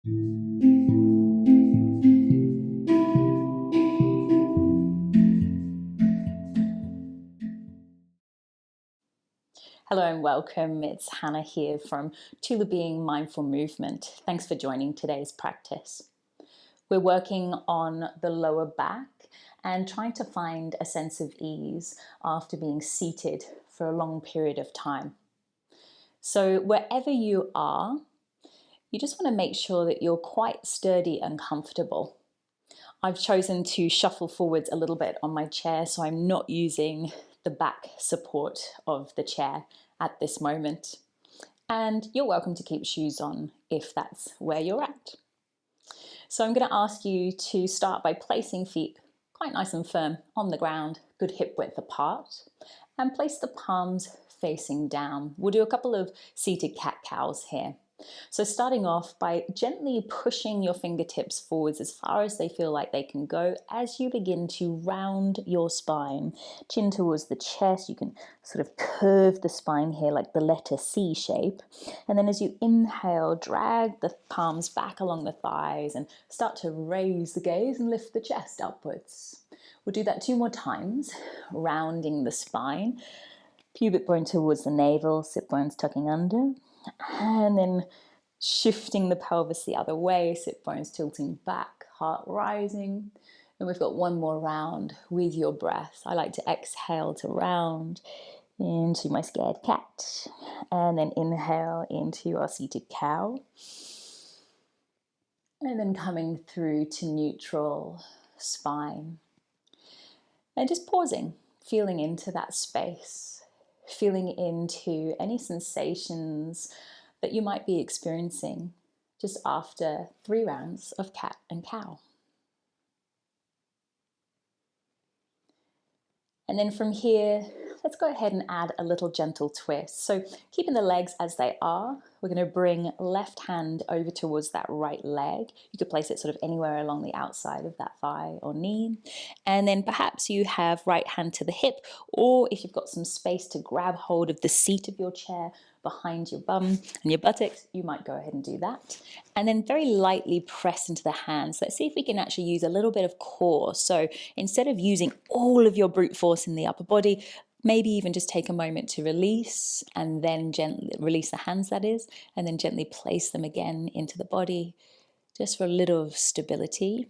Hello and welcome. It's Hannah here from Tula Being Mindful Movement. Thanks for joining today's practice. We're working on the lower back and trying to find a sense of ease after being seated for a long period of time. So wherever you are, you just want to make sure that you're quite sturdy and comfortable. I've chosen to shuffle forwards a little bit on my chair, so I'm not using the back support of the chair at this moment. And you're welcome to keep shoes on if that's where you're at. So I'm going to ask you to start by placing feet quite nice and firm on the ground, good hip width apart, and place the palms facing down. We'll do a couple of seated cat-cows here. So starting off by gently pushing your fingertips forwards as far as they feel like they can go as you begin to round your spine. Chin towards the chest, you can sort of curve the spine here like the letter C shape. And then as you inhale, drag the palms back along the thighs and start to raise the gaze and lift the chest upwards. We'll do that 2 more times, rounding the spine. Pubic bone towards the navel, sit bones tucking under. And then shifting the pelvis the other way, sit bones tilting back, heart rising. And we've got 1 more round with your breath. I like to exhale to round into my scared cat. And then inhale into our seated cow. And then coming through to neutral spine. And just pausing, feeling into that space, feeling into any sensations that you might be experiencing just after 3 rounds of cat and cow. And then from here, let's go ahead and add a little gentle twist. So keeping the legs as they are, we're going to bring left hand over towards that right leg. You could place it sort of anywhere along the outside of that thigh or knee. And then perhaps you have right hand to the hip, or if you've got some space to grab hold of the seat of your chair behind your bum and your buttocks, you might go ahead and do that. And then very lightly press into the hands. Let's see if we can actually use a little bit of core. So instead of using all of your brute force in the upper body, maybe even just take a moment to release and then gently release the hands, that is, and then gently place them again into the body, just for a little of stability.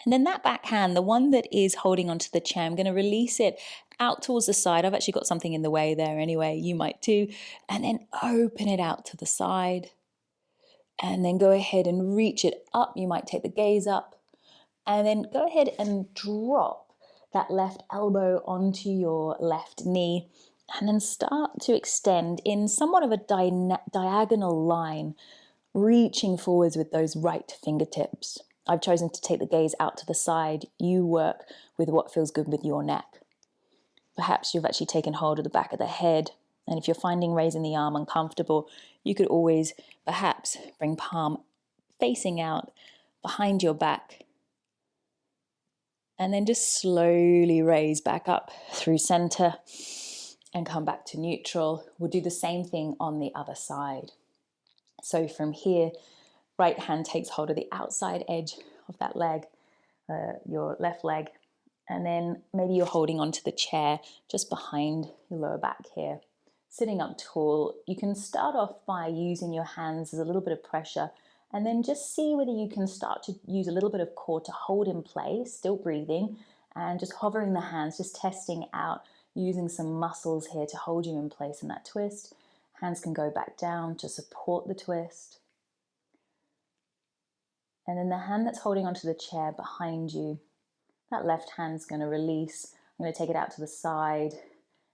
And then that back hand, the one that is holding onto the chair, I'm going to release it out towards the side. I've actually got something in the way there anyway, you might too. And then open it out to the side. And then go ahead and reach it up. You might take the gaze up. And then go ahead and drop that left elbow onto your left knee. And then start to extend in somewhat of a diagonal line, reaching forwards with those right fingertips. I've chosen to take the gaze out to the side. You work with what feels good with your neck. Perhaps you've actually taken hold of the back of the head. And if you're finding raising the arm uncomfortable, you could always perhaps bring palm facing out behind your back. And then just slowly raise back up through center and come back to neutral. We'll do the same thing on the other side. So from here, right hand takes hold of the outside edge of that leg, your left leg, and then maybe you're holding onto the chair just behind your lower back here. Sitting up tall, you can start off by using your hands as a little bit of pressure, and then just see whether you can start to use a little bit of core to hold in place, still breathing, and just hovering the hands, just testing out, using some muscles here to hold you in place in that twist. Hands can go back down to support the twist. And then the hand that's holding onto the chair behind you, that left hand's going to release. I'm going to take it out to the side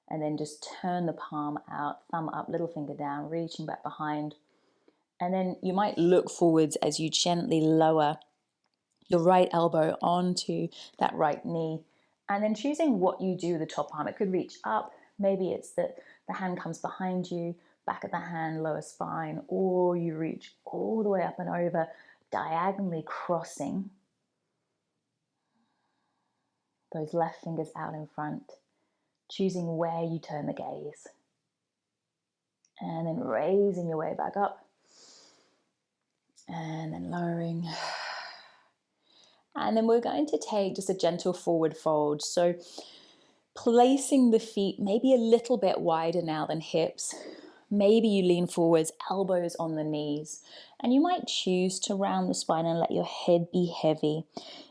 and then just turn the palm out, thumb up, little finger down, reaching back behind. And then you might look forwards as you gently lower your right elbow onto that right knee. And then choosing what you do with the top arm. It could reach up. Maybe it's that the hand comes behind you, back of the hand, lower spine, or you reach all the way up and over, diagonally crossing those left fingers out in front, choosing where you turn the gaze. And then raising your way back up And then lowering. And then we're going to take just a gentle forward fold. So placing the feet maybe a little bit wider now than hips. Maybe you lean forwards, elbows on the knees, and you might choose to round the spine and let your head be heavy.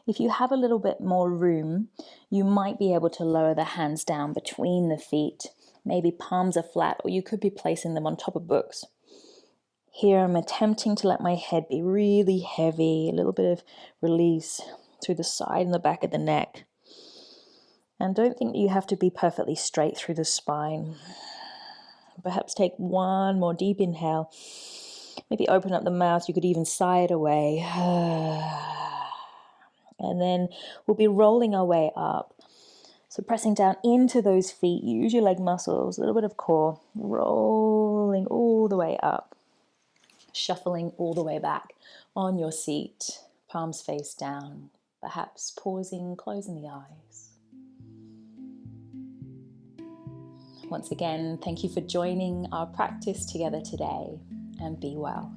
If you have a little bit more room, you might be able to lower the hands down between the feet. Maybe palms are flat, or you could be placing them on top of books. Here I'm attempting to let my head be really heavy, a little bit of release through the side and the back of the neck. And don't think that you have to be perfectly straight through the spine. Perhaps take one more deep inhale. Maybe open up the mouth. You could even sigh it away. And then we'll be rolling our way up. So pressing down into those feet. Use your leg muscles, a little bit of core. Rolling all the way up. Shuffling all the way back on your seat. Palms face down. Perhaps pausing, closing the eyes. Once again, thank you for joining our practice together today, and be well.